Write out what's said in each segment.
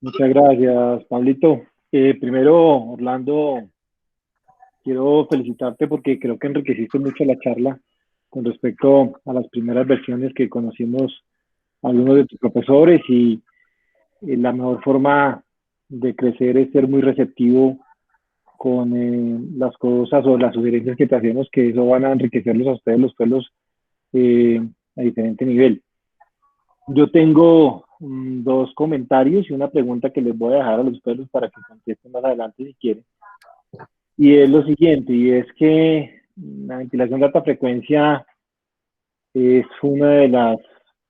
Muchas gracias, Pablito. Primero, Orlando, quiero felicitarte porque creo que enriqueciste mucho la charla con respecto a las primeras versiones que conocimos algunos de tus profesores y la mejor forma de crecer es ser muy receptivo con las cosas o las sugerencias que te hacemos, que eso van a enriquecerlos a ustedes, los pueblos, eh, a diferente nivel. Yo tengo dos comentarios y una pregunta que les voy a dejar a los pueblos para que contesten más adelante si quieren. Y es lo siguiente, y es que la ventilación de alta frecuencia es una de las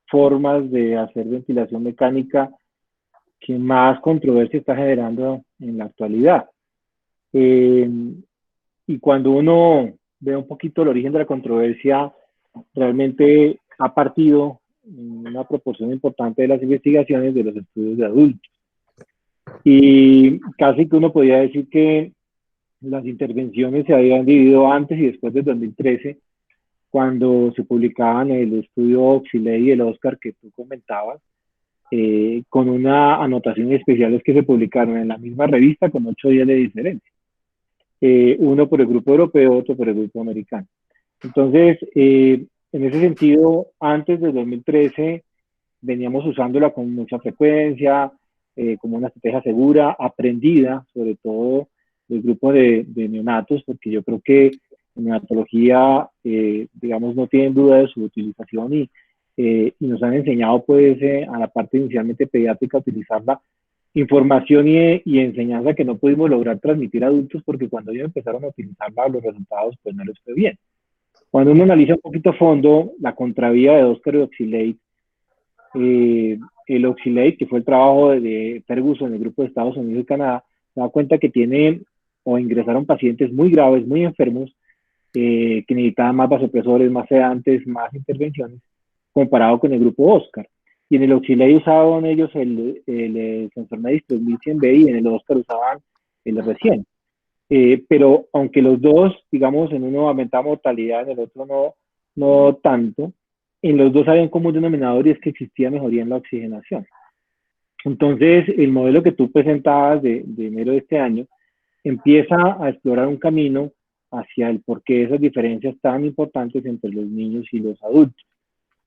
formas de hacer ventilación mecánica que más controversia está generando en la actualidad. Eh, y cuando uno ve un poquito el origen de la controversia, realmente ha partido en una proporción importante de las investigaciones de los estudios de adultos. Y casi que uno podría decir que las intervenciones se habían dividido antes y después del 2013, cuando se publicaban el estudio Oxyley y el Oscar que tú comentabas, con una anotación especiales que se publicaron en la misma revista con 8 días de diferencia. Uno por el grupo europeo, otro por el grupo americano. Entonces, en ese sentido, antes del 2013 veníamos usándola con mucha frecuencia, como una estrategia segura, aprendida, sobre todo del grupo de neonatos, porque yo creo que en neonatología, digamos, no tienen duda de su utilización y nos han enseñado, pues, a la parte inicialmente pediátrica, a utilizarla. Información y enseñanza que no pudimos lograr transmitir a adultos porque cuando ellos empezaron a utilizarla, los resultados pues no les fue bien. Cuando uno analiza un poquito a fondo la contravía de Oscar y Oxylate, el Oxylate, que fue el trabajo de Ferguson en el grupo de Estados Unidos y Canadá, se da cuenta que tiene o ingresaron pacientes muy graves, muy enfermos, que necesitaban más vasopresores, más sedantes, más intervenciones, comparado con el grupo Oscar. Y en el Oxylate usaban ellos el sensor Medis 3100B y en el Oscar usaban el R100. Pero aunque los dos, digamos, en uno aumentaba mortalidad, en el otro no tanto, en los dos había un común denominador y es que existía mejoría en la oxigenación. Entonces, el modelo que tú presentabas de enero de este año empieza a explorar un camino hacia el por qué esas diferencias tan importantes entre los niños y los adultos.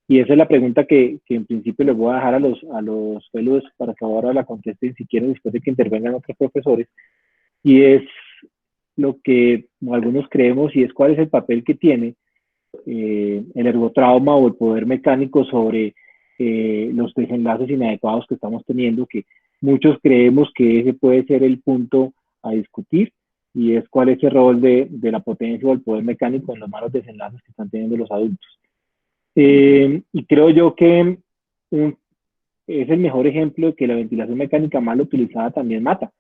Y esa es la pregunta que en principio les voy a dejar a los fellows para que ahora la contesten si quieren después de que intervengan otros profesores. Y es lo que algunos creemos y es cuál es el papel que tiene el ergotrauma o el poder mecánico sobre los desenlaces inadecuados que estamos teniendo, que muchos creemos que ese puede ser el punto a discutir y es cuál es el rol de la potencia o el poder mecánico en los malos desenlaces que están teniendo los adultos. Y creo yo que un, es el mejor ejemplo de que la ventilación mecánica mal utilizada también mata.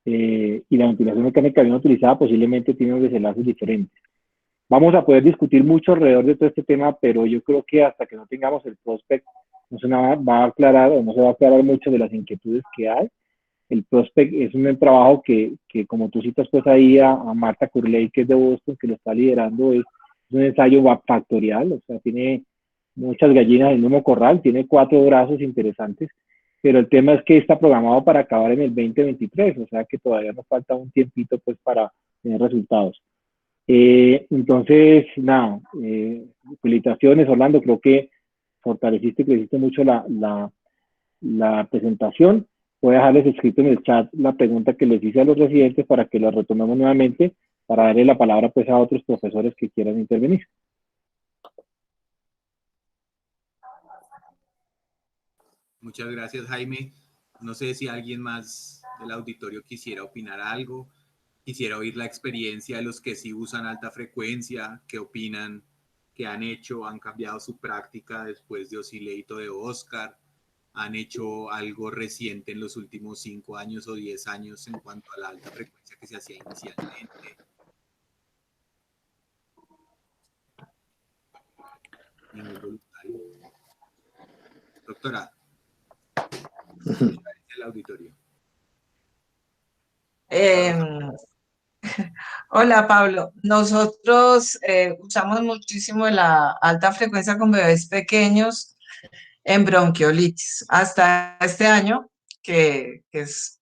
Y la ventilación mecánica bien utilizada posiblemente tiene unos desenlaces diferentes. Vamos a poder discutir mucho alrededor de todo este tema, pero yo creo que hasta que no tengamos el prospect, no se va a aclarar o no se va a aclarar mucho de las inquietudes que hay. El prospect es un trabajo que como tú citas pues ahí a Marta Curley, que es de Boston, que lo está liderando, es un ensayo factorial, o sea, tiene muchas gallinas en el mismo corral, tiene 4 brazos interesantes, pero el tema es que está programado para acabar en el 2023, o sea que todavía nos falta un tiempito pues para tener resultados. Entonces, nada, felicitaciones Orlando, creo que fortaleciste y creciste mucho la presentación. Voy a dejarles escrito en el chat la pregunta que les hice a los residentes para que la retomemos nuevamente, para darle la palabra pues a otros profesores que quieran intervenir. Muchas gracias, Jaime. No sé si alguien más del auditorio quisiera opinar algo, quisiera oír la experiencia de los que sí usan alta frecuencia, qué opinan, qué han hecho, han cambiado su práctica después de Oxylate o de Oscar, han hecho algo reciente en los últimos 5 años o 10 años en cuanto a la alta frecuencia que se hacía inicialmente. Ningún voluntario. Doctora, el auditorio. Hola Pablo, nosotros usamos muchísimo la alta frecuencia con bebés pequeños en bronquiolitis. Hasta este año que es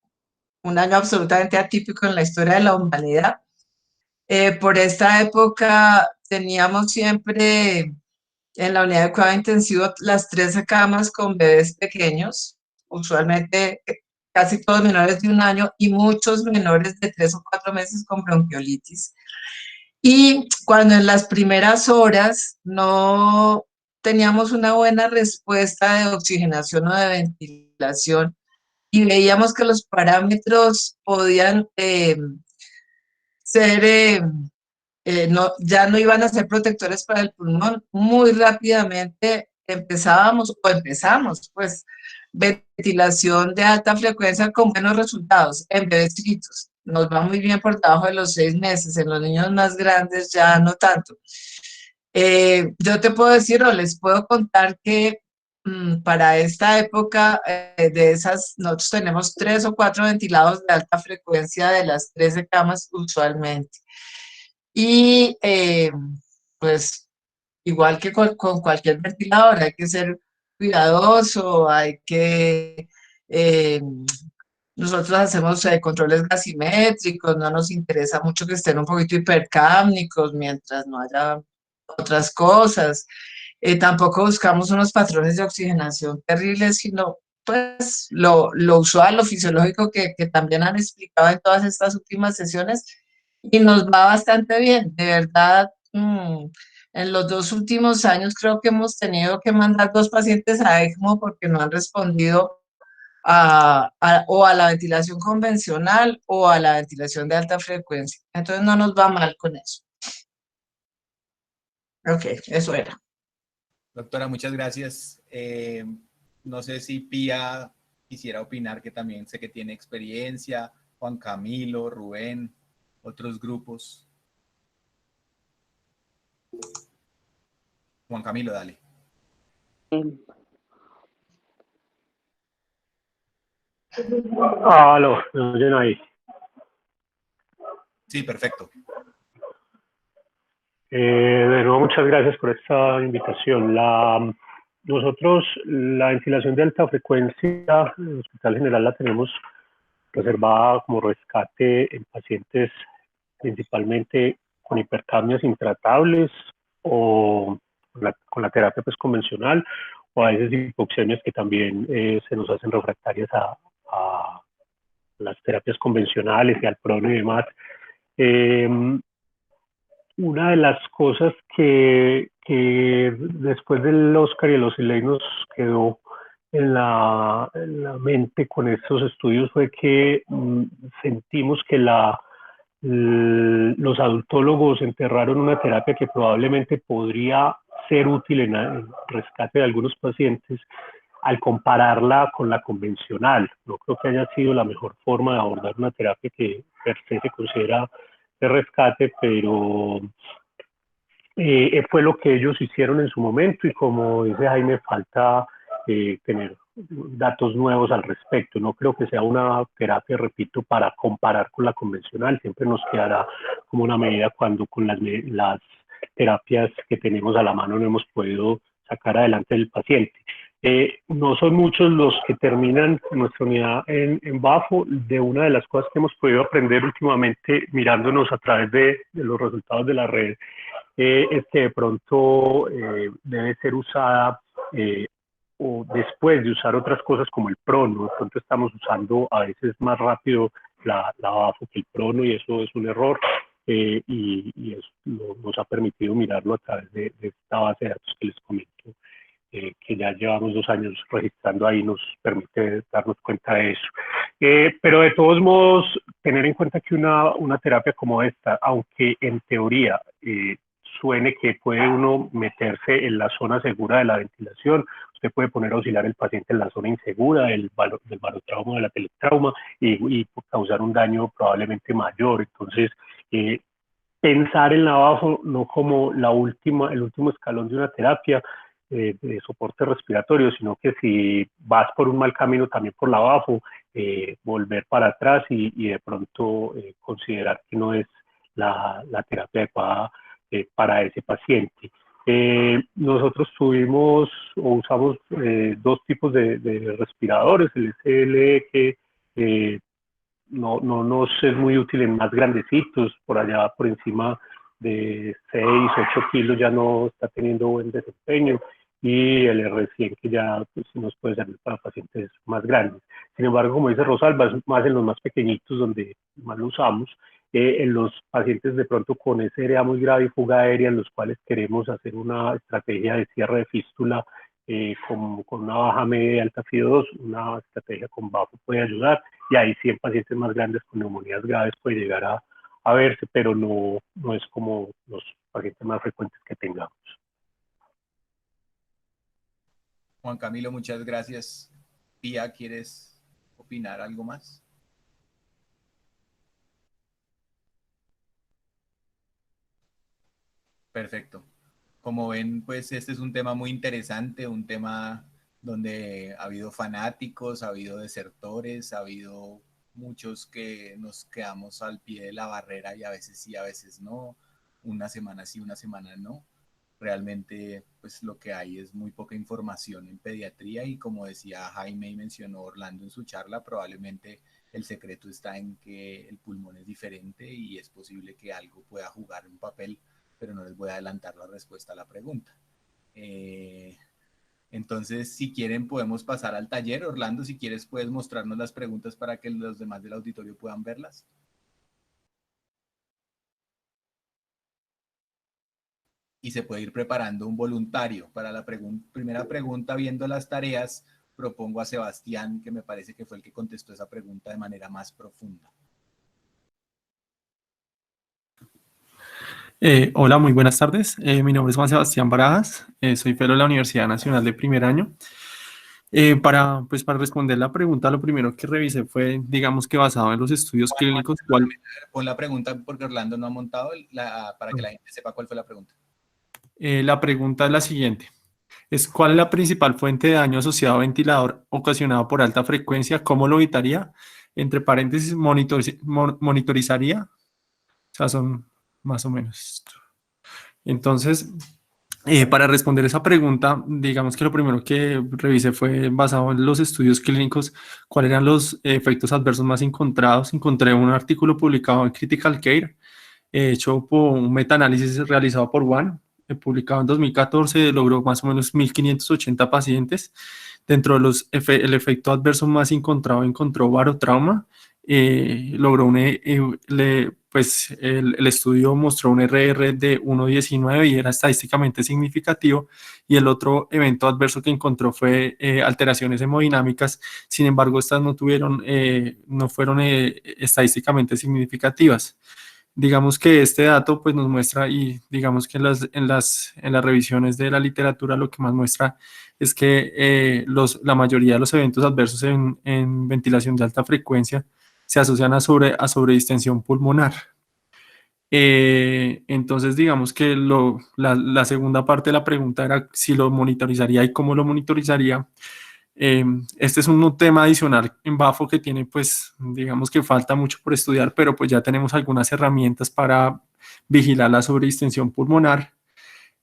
un año absolutamente atípico en la historia de la humanidad. Por esta época teníamos siempre en la unidad de cuidado intensivo las 13 camas con bebés pequeños, usualmente casi todos menores de 1 año y muchos menores de 3 o 4 meses con bronquiolitis. Y cuando en las primeras horas no teníamos una buena respuesta de oxigenación o de ventilación y veíamos que los parámetros podían ser no, ya no iban a ser protectores para el pulmón, muy rápidamente empezamos, pues, ventilación de alta frecuencia con buenos resultados en bebés chiquitos. Nos va muy bien por debajo de los 6 meses, en los niños más grandes ya no tanto. Yo te puedo decir o les puedo contar que para esta época de esas, nosotros tenemos 3 o 4 ventilados de alta frecuencia de las 13 camas usualmente. Y pues igual que con cualquier ventilador, hay que ser cuidadoso, hay que... nosotros hacemos controles gasimétricos, no nos interesa mucho que estén un poquito hipercámnicos mientras no haya otras cosas. Tampoco buscamos unos patrones de oxigenación terribles, sino pues lo usual, lo fisiológico que también han explicado en todas estas últimas sesiones y nos va bastante bien. De verdad, en los 2 últimos años creo que hemos tenido que mandar 2 pacientes a ECMO porque no han respondido o a la ventilación convencional o a la ventilación de alta frecuencia. Entonces no nos va mal con eso. Ok, eso era. Doctora, muchas gracias. No sé si Pía quisiera opinar, que también sé que tiene experiencia, Juan Camilo, Rubén, otros grupos. Juan Camilo, dale. Aló, ¿me oyen ahí? Sí, perfecto. De nuevo, muchas gracias por esta invitación. Nosotros la ventilación de alta frecuencia en el Hospital General la tenemos reservada como rescate en pacientes principalmente con hipercapnias intratables o con la terapia pues, convencional, o a veces hipoxemias que también se nos hacen refractarias a las terapias convencionales y al prono y demás. Una de las cosas que después del Oscar y el Osilei nos quedó en la mente con estos estudios fue que sentimos que los adultólogos enterraron una terapia que probablemente podría ser útil en el rescate de algunos pacientes al compararla con la convencional. No creo que haya sido la mejor forma de abordar una terapia que per se se considera de rescate, pero fue lo que ellos hicieron en su momento y como dice Jaime, falta tener datos nuevos al respecto. No creo que sea una terapia, repito, para comparar con la convencional. Siempre nos quedará como una medida cuando con las terapias que tenemos a la mano no hemos podido sacar adelante el paciente. No son muchos los que terminan nuestra unidad en BAFO. De una de las cosas que hemos podido aprender últimamente mirándonos a través de los resultados de la red es que de pronto debe ser usada o después de usar otras cosas como el prono. De pronto estamos usando a veces más rápido la BAFO que el prono y eso es un error. Y eso nos ha permitido mirarlo a través de esta base de datos que les comento, que ya llevamos 2 años registrando ahí, nos permite darnos cuenta de eso. Pero de todos modos, tener en cuenta que una terapia como esta, aunque en teoría suene que puede uno meterse en la zona segura de la ventilación, usted puede poner a oscilar el paciente en la zona insegura del barotrauma o del atelectrauma y causar un daño probablemente mayor. Entonces, pensar en la BAFO no como el último escalón de una terapia de soporte respiratorio, sino que si vas por un mal camino también por la BAFO, volver para atrás y de pronto considerar que no es la terapia adecuada para ese paciente. Nosotros tuvimos o usamos dos tipos de respiradores, el SLE que no nos es muy útil en más grandecitos, por allá por encima de 6, 8 kilos ya no está teniendo buen desempeño, y el R100 que ya pues, nos puede servir para pacientes más grandes. Sin embargo, como dice Rosalba, es más en los más pequeñitos donde más lo usamos. En los pacientes de pronto con SRA muy grave y fuga aérea, en los cuales queremos hacer una estrategia de cierre de fístula con una baja media y alta FIO2, una estrategia con BAFO puede ayudar, y ahí sí en pacientes más grandes con neumonías graves puede llegar a verse, pero no es como los pacientes más frecuentes que tengamos. Juan Camilo, muchas gracias. Pía, ¿quieres opinar algo más? Perfecto. Como ven, pues este es un tema muy interesante, un tema donde ha habido fanáticos, ha habido desertores, ha habido muchos que nos quedamos al pie de la barrera y a veces sí, a veces no, una semana sí, una semana no. Realmente, pues lo que hay es muy poca información en pediatría y como decía Jaime y mencionó Orlando en su charla, probablemente el secreto está en que el pulmón es diferente y es posible que algo pueda jugar un papel, pero no les voy a adelantar la respuesta a la pregunta. Entonces, si quieren, podemos pasar al taller. Orlando, si quieres, puedes mostrarnos las preguntas para que los demás del auditorio puedan verlas. Y se puede ir preparando un voluntario. Para la primera pregunta, viendo las tareas, propongo a Sebastián, que me parece que fue el que contestó esa pregunta de manera más profunda. Hola, muy buenas tardes. Mi nombre es Juan Sebastián Barajas, soy fellow de la Universidad Nacional de primer año. Para responder la pregunta, lo primero que revisé fue, digamos que basado en los estudios clínicos. Pon la pregunta porque Orlando no ha montado para que la gente sepa cuál fue la pregunta. La pregunta es la siguiente. ¿Cuál es la principal fuente de daño asociado a ventilador ocasionado por alta frecuencia? ¿Cómo lo evitaría? Entre paréntesis, monitorizaría. O sea, son más o menos esto. Entonces, para responder esa pregunta, digamos que lo primero que revisé fue basado en los estudios clínicos, cuáles eran los efectos adversos más encontrados. Encontré un artículo publicado en Critical Care, hecho por un metaanálisis realizado por One, publicado en 2014, logró más o menos 1.580 pacientes. Dentro de el efecto adverso más encontró barotrauma. Logró el estudio mostró un RR de 1.19 y era estadísticamente significativo, y el otro evento adverso que encontró fue alteraciones hemodinámicas. Sin embargo, estas no fueron estadísticamente significativas. Digamos que este dato pues nos muestra, y digamos que en las revisiones de la literatura lo que más muestra es que la mayoría de los eventos adversos en ventilación de alta frecuencia se asocian a sobredistensión pulmonar. Entonces, digamos que la segunda parte de la pregunta era si lo monitorizaría y cómo lo monitorizaría. Este es un tema adicional en BAFO que tiene, pues, digamos que falta mucho por estudiar, pero pues ya tenemos algunas herramientas para vigilar la sobredistensión pulmonar,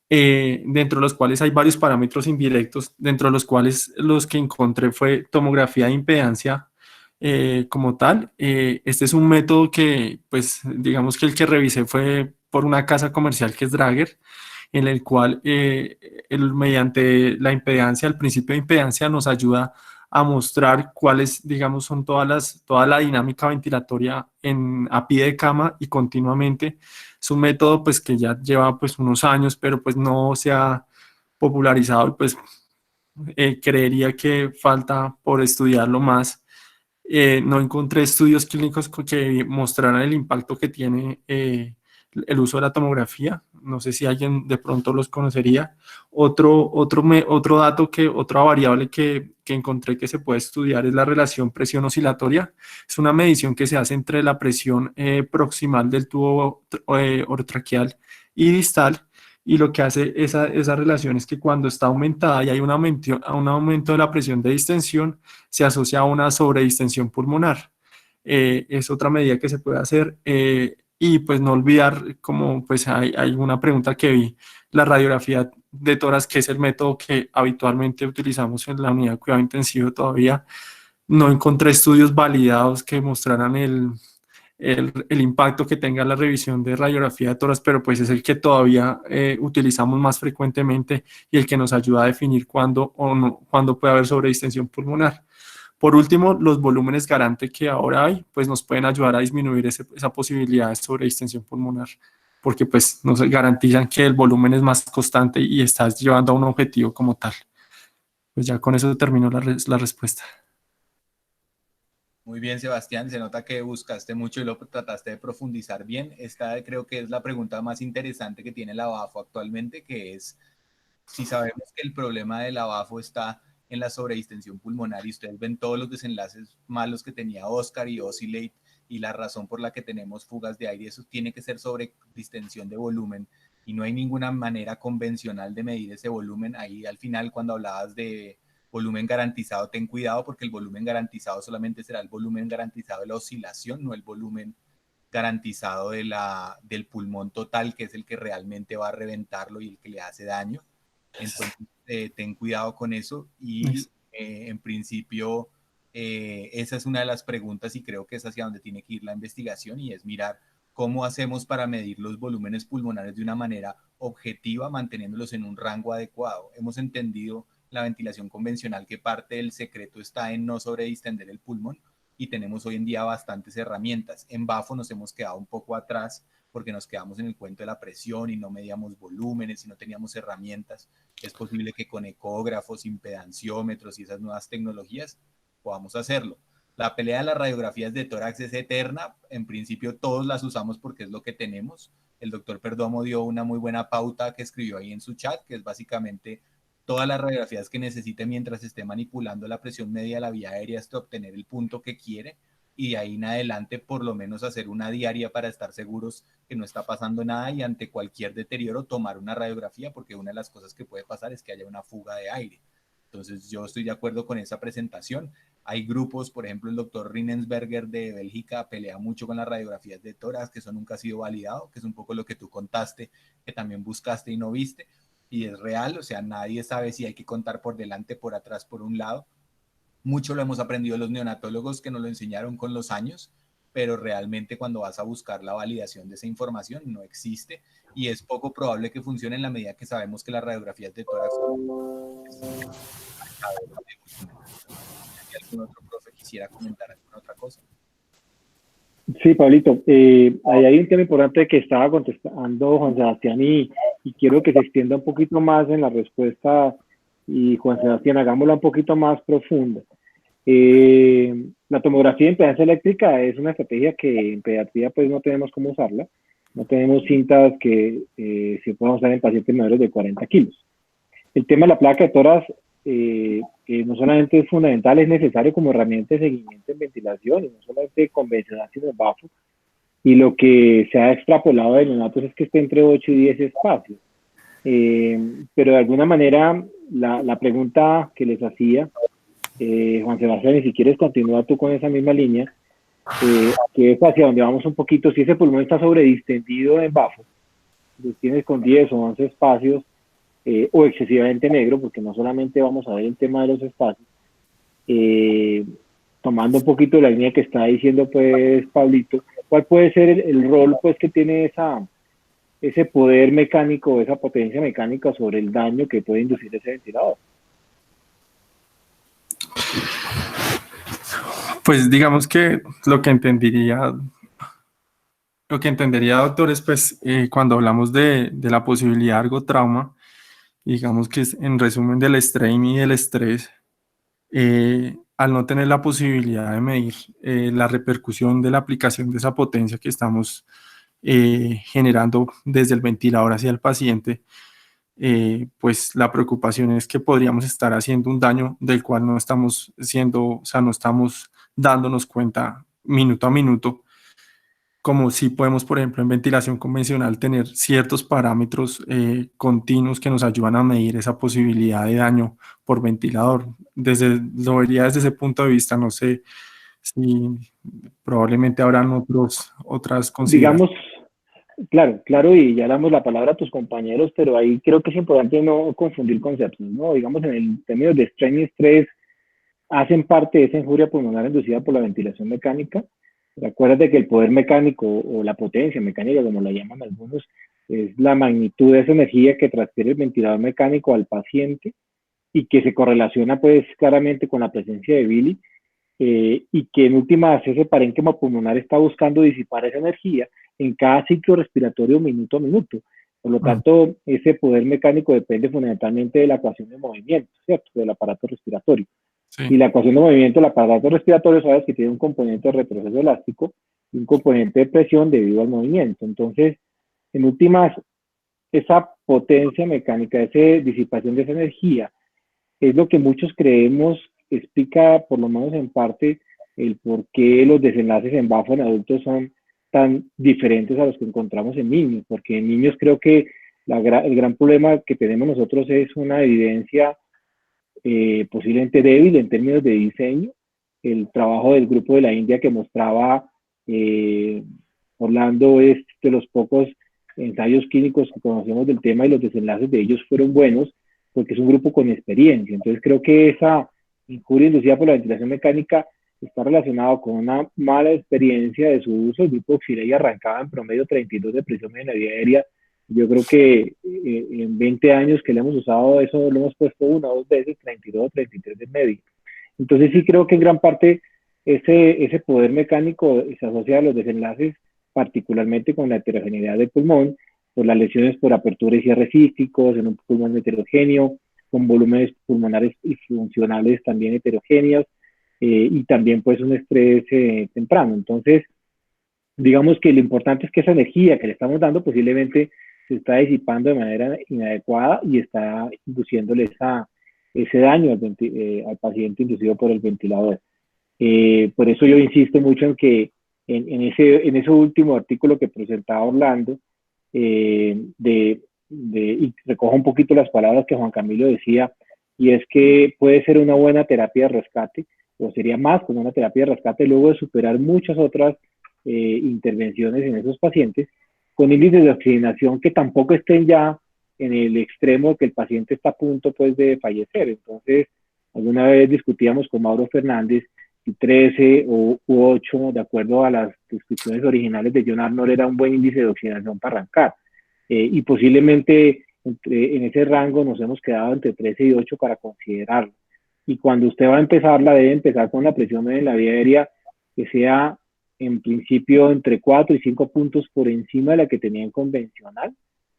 dentro de los cuales hay varios parámetros indirectos, dentro de los cuales los que encontré fue tomografía de impedancia como tal. Este es un método que, pues, digamos que el que revisé fue por una casa comercial que es Drager, en el cual mediante la impedancia, el principio de impedancia nos ayuda a mostrar cuáles, digamos, son toda la dinámica ventilatoria a pie de cama y continuamente. Es un método pues que ya lleva pues unos años, pero pues no se ha popularizado, y pues creería que falta por estudiarlo más. No encontré estudios clínicos que mostraran el impacto que tiene el uso de la tomografía. No sé si alguien de pronto los conocería. Otra variable que encontré que se puede estudiar es la relación presión oscilatoria. Es una medición que se hace entre la presión proximal del tubo orotraqueal y distal, y lo que hace esa relación es que cuando está aumentada y hay un aumento de la presión de distensión, se asocia a una sobredistensión pulmonar. Es otra medida que se puede hacer, Y pues no olvidar, como pues hay una pregunta que vi, la radiografía de tórax, que es el método que habitualmente utilizamos en la unidad de cuidado intensivo todavía. No encontré estudios validados que mostraran el impacto que tenga la revisión de radiografía de tórax, pero pues es el que todavía utilizamos más frecuentemente y el que nos ayuda a definir cuándo o no, cuándo puede haber sobredistensión pulmonar. Por último, los volúmenes garante que ahora hay, pues nos pueden ayudar a disminuir esa posibilidad de sobredistensión pulmonar, porque pues nos garantizan que el volumen es más constante y estás llevando a un objetivo como tal. Pues ya con eso termino la respuesta. Muy bien, Sebastián, se nota que buscaste mucho y lo trataste de profundizar bien. Esta creo que es la pregunta más interesante que tiene la BAFO actualmente, que es si sabemos que el problema de la BAFO está en la sobredistensión pulmonar y ustedes ven todos los desenlaces malos que tenía Oscar y Oscillate y la razón por la que tenemos fugas de aire, eso tiene que ser sobredistensión de volumen y no hay ninguna manera convencional de medir ese volumen. Ahí al final cuando hablabas de volumen garantizado, ten cuidado porque el volumen garantizado solamente será el volumen garantizado de la oscilación, no el volumen garantizado del pulmón total, que es el que realmente va a reventarlo y el que le hace daño. Entonces, ten cuidado con eso y en principio esa es una de las preguntas y creo que es hacia donde tiene que ir la investigación y es mirar cómo hacemos para medir los volúmenes pulmonares de una manera objetiva, manteniéndolos en un rango adecuado. Hemos entendido la ventilación convencional que parte del secreto está en no sobredistender el pulmón y tenemos hoy en día bastantes herramientas. En BAFO nos hemos quedado un poco atrás porque nos quedamos en el cuento de la presión y no medíamos volúmenes y no teníamos herramientas. Es posible que con ecógrafos, impedanciómetros y esas nuevas tecnologías podamos hacerlo. La pelea de las radiografías de tórax es eterna. En principio todos las usamos porque es lo que tenemos. El doctor Perdomo dio una muy buena pauta que escribió ahí en su chat, que es básicamente todas las radiografías que necesite mientras esté manipulando la presión media de la vía aérea hasta obtener el punto que quiere y de ahí en adelante por lo menos hacer una diaria para estar seguros que no está pasando nada y ante cualquier deterioro tomar una radiografía porque una de las cosas que puede pasar es que haya una fuga de aire. Entonces yo estoy de acuerdo con esa presentación. Hay grupos, por ejemplo el doctor Rinensberger de Bélgica pelea mucho con las radiografías de tórax, que eso nunca ha sido validado, que es un poco lo que tú contaste, que también buscaste y no viste. Y es real, o sea, nadie sabe si hay que contar por delante, por atrás, por un lado. Mucho lo hemos aprendido los neonatólogos que nos lo enseñaron con los años, pero realmente cuando vas a buscar la validación de esa información no existe y es poco probable que funcione en la medida que sabemos que las radiografías de tórax ¿Algún otro profe quisiera comentar alguna otra cosa? Sí, Pablito, ahí hay un tema importante que estaba contestando Juan Sebastián y quiero que se extienda un poquito más en la respuesta y Juan Sebastián, hagámosla un poquito más profunda. La tomografía de impedancia eléctrica es una estrategia que en pediatría pues no tenemos cómo usarla, no tenemos cintas que se puedan usar en pacientes menores de 40 kilos. El tema de la placa de tórax no solamente es fundamental, es necesario como herramienta de seguimiento en ventilación, y no solamente convencional, sino en BAFO. Y lo que se ha extrapolado de neonatos es que esté entre 8 y 10 espacios. Pero de alguna manera, la pregunta que les hacía, Juan Sebastián, y si quieres continuar tú con esa misma línea, que es hacia donde vamos un poquito, si ese pulmón está sobredistendido en BAFO, lo tienes con 10 o 11 espacios, o excesivamente negro, porque no solamente vamos a ver el tema de los espacios, tomando un poquito la línea que está diciendo pues Pablito, ¿cuál puede ser el rol pues que tiene ese poder mecánico, esa potencia mecánica sobre el daño que puede inducir ese ventilador? Pues digamos que lo que entendería, doctor, es pues cuando hablamos de la posibilidad de ergotrauma, digamos que es en resumen del strain y del estrés, al no tener la posibilidad de medir la repercusión de la aplicación de esa potencia que estamos generando desde el ventilador hacia el paciente, pues la preocupación es que podríamos estar haciendo un daño del cual no estamos no estamos dándonos cuenta minuto a minuto, como si podemos, por ejemplo, en ventilación convencional tener ciertos parámetros continuos que nos ayudan a medir esa posibilidad de daño por ventilador. Lo vería desde ese punto de vista, no sé si probablemente habrán otras consideraciones. Claro, claro, y ya damos la palabra a tus compañeros, pero ahí creo que es importante no confundir conceptos, ¿no? Digamos, en el término de strain y estrés, hacen parte de esa injuria pulmonar inducida por la ventilación mecánica. Recuerda que el poder mecánico o la potencia mecánica, como la llaman algunos, es la magnitud de esa energía que transfiere el ventilador mecánico al paciente y que se correlaciona pues claramente con la presencia de Billy, y que en últimas ese parénquima pulmonar está buscando disipar esa energía en cada ciclo respiratorio minuto a minuto. Por lo tanto, ese poder mecánico depende fundamentalmente de la ecuación de movimiento, ¿cierto? Del aparato respiratorio. Sí. Y la ecuación de movimiento del aparato respiratorio, sabes que tiene un componente de retroceso elástico y un componente de presión debido al movimiento. Entonces, en últimas, esa potencia mecánica, esa disipación de esa energía, es lo que muchos creemos explica, por lo menos en parte, el por qué los desenlaces en BAFO en adultos son tan diferentes a los que encontramos en niños, porque en niños creo que el gran problema que tenemos nosotros es una evidencia posiblemente débil en términos de diseño. El trabajo del grupo de la India que mostraba Orlando es de los pocos ensayos clínicos que conocemos del tema y los desenlaces de ellos fueron buenos porque es un grupo con experiencia. Entonces creo que esa injuria inducida por la ventilación mecánica está relacionado con una mala experiencia de su uso. El grupo Oxirey arrancaba en promedio 32 de presión media en la vía aérea. Yo creo que en 20 años que le hemos usado eso, lo hemos puesto una o dos veces, 32 o 33 de media. Entonces sí creo que en gran parte ese poder mecánico se asocia a los desenlaces, particularmente con la heterogeneidad del pulmón, por las lesiones por apertura y cierre císticos en un pulmón heterogéneo, con volúmenes pulmonares y funcionales también heterogéneos, y también pues un estrés temprano. Entonces, digamos que lo importante es que esa energía que le estamos dando posiblemente se está disipando de manera inadecuada y está induciéndole ese daño al paciente inducido por el ventilador. Por eso yo insisto mucho en que en ese último artículo que presentaba Orlando, y recojo un poquito las palabras que Juan Camilo decía, y es que puede ser una buena terapia de rescate, o sería más como una terapia de rescate luego de superar muchas otras intervenciones en esos pacientes, con índices de oxigenación que tampoco estén ya en el extremo que el paciente está a punto pues de fallecer. Entonces, alguna vez discutíamos con Mauro Fernández si 13 u 8, de acuerdo a las descripciones originales de John Arnold, era un buen índice de oxigenación para arrancar. Y posiblemente en ese rango nos hemos quedado entre 13 y 8 para considerarlo. Y cuando usted va a empezarla, debe empezar con la presión media en la vía aérea que sea en principio entre 4 y 5 puntos por encima de la que tenía en convencional,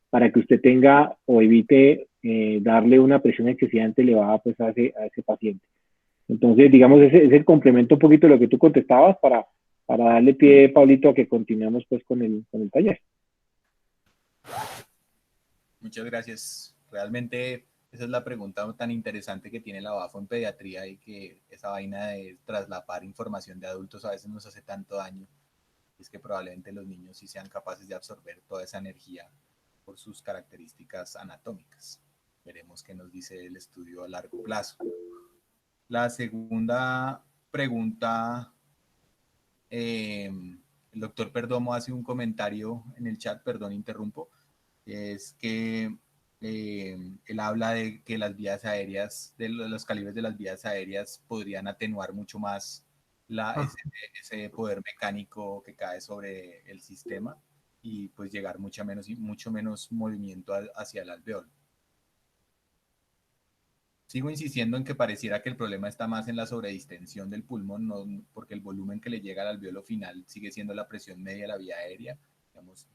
para que usted tenga o evite darle una presión excesivamente elevada pues, a ese paciente. Entonces, digamos, ese es el complemento un poquito de lo que tú contestabas para darle pie, Pablito, a que continuemos pues con el taller. Muchas gracias. Realmente esa es la pregunta tan interesante que tiene la BAFO en pediatría, y que esa vaina de traslapar información de adultos a veces nos hace tanto daño. Es que probablemente los niños sí sean capaces de absorber toda esa energía por sus características anatómicas. Veremos qué nos dice el estudio a largo plazo. La segunda pregunta, el doctor Perdomo hace un comentario en el chat, perdón, interrumpo, es que él habla de que las vías aéreas, de los calibres de las vías aéreas podrían atenuar mucho más ese poder mecánico que cae sobre el sistema y pues llegar mucho menos movimiento hacia el alveolo. Sigo insistiendo en que pareciera que el problema está más en la sobredistensión del pulmón, no, porque el volumen que le llega al alveolo final sigue siendo la presión media de la vía aérea. Digamos,